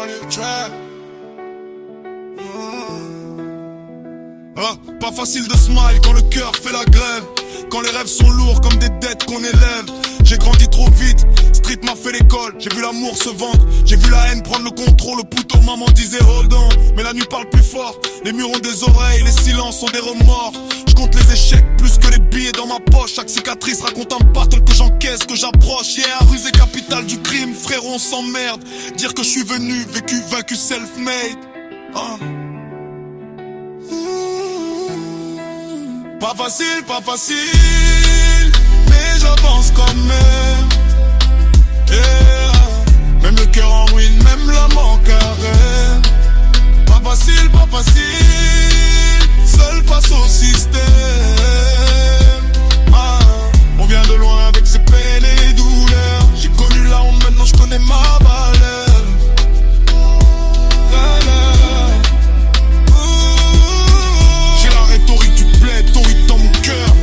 banlieue trap. Ah, pas facile de smile quand le cœur fait la grève. Quand les rêves sont lourds comme des dettes qu'on élève. J'ai grandi trop vite, street m'a fait l'école. J'ai vu l'amour se vendre, j'ai vu la haine prendre le contrôle. Au pouto maman disait hold on, mais la nuit parle plus fort. Les murs ont des oreilles, les silences ont des remords. Je compte les échecs plus que les billets dans ma poche. Chaque cicatrice raconte un battle que j'encaisse, que j'approche. Yeah, rusé capitale du crime, frérot on s'emmerde. Dire que je suis venu, vécu, vaincu, self-made. Pas facile, mais j'avance quand même. Yeah. Même le cœur en ruine, même l'âme en carême. Pas facile, seul face au système. On vient de loin avec ses peines et douleurs. J'ai connu la honte, maintenant je connais ma valeur. J'ai la rhétorique du bled, torride dans mon cœur.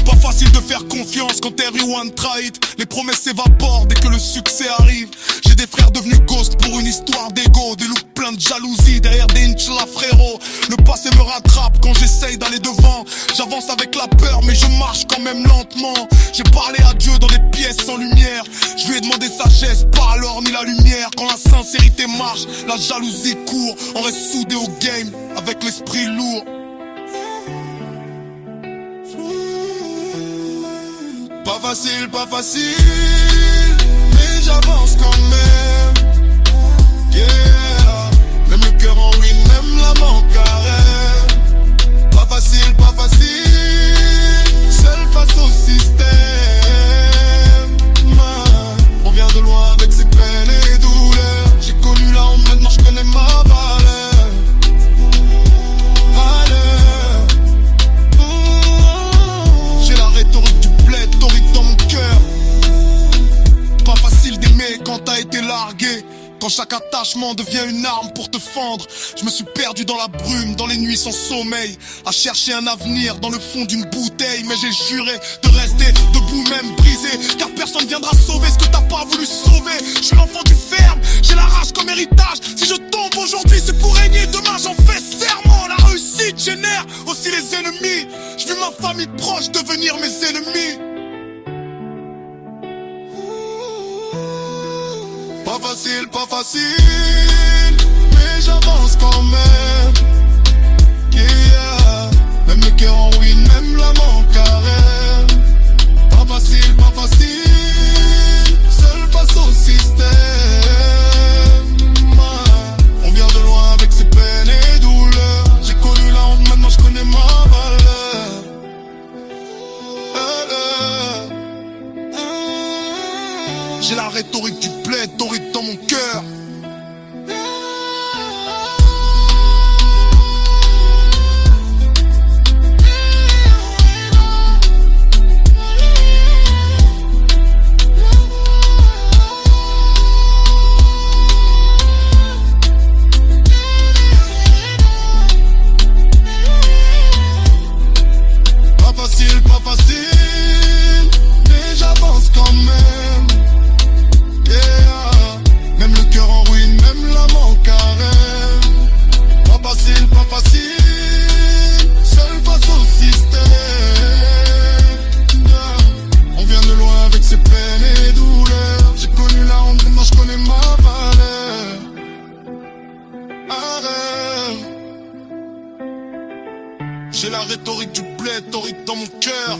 Pas facile de faire confiance quand everyone tried. Les promesses s'évaporent dès que le succès arrive. J'ai des frères devenus ghosts pour une histoire d'ego. Des loups pleins de jalousie derrière des Inch'Allah frérot. Le passé me rattrape quand j'essaye d'aller devant. J'avance avec la peur mais je marche quand même lentement. J'ai parlé à Dieu dans des pièces sans lumière. Je lui ai demandé sagesse, pas l'or ni la lumière. Quand la sincérité marche, la jalousie court. On reste soudé au game avec l'esprit lourd. Pas facile, mais j'avance quand même. Yeah, même le cœur en ruine, même l'âme en carême. Pas facile, seul face au système. On vient de loin avec ses peines et douleurs. J'ai connu la honte, maintenant je connais ma valeur. J'ai la rhétorique du bled, torride dans mon cœur. Pas facile d'aimer quand t'as été largué. Quand chaque attachement devient une arme pour te fendre. Je me suis perdu dans la brume, dans les nuits sans sommeil, à chercher un avenir dans le fond d'une bouteille. Mais j'ai juré de rester debout même brisé, car personne viendra sauver ce que t'as pas voulu sauver. Je suis l'enfant du ferme, j'ai la rage comme héritage. Si je tombe aujourd'hui c'est pour régner, demain j'en fais serment. La réussite génère aussi les ennemis. Je vis ma famille proche devenir mes ennemis. Pas facile, mais j'avance quand même. Yeah, même le cœur en ruine, même l'âme en carême. Pas facile, seul face au système. On vient de loin avec ses peines et douleurs. J'ai connu la honte, maintenant je connais ma valeur. J'ai la rhétorique du bled, torride dans mon cœur. Pas facile, mais j'avance quand même. Yeah. Même le cœur en ruine, même l'âme en carême. Pas facile, seul face au système. Yeah. On vient de loin avec ses peines et douleurs. J'ai connu la honte, maintenant je connais ma valeur. J'ai la rhétorique du bled, torride dans mon cœur.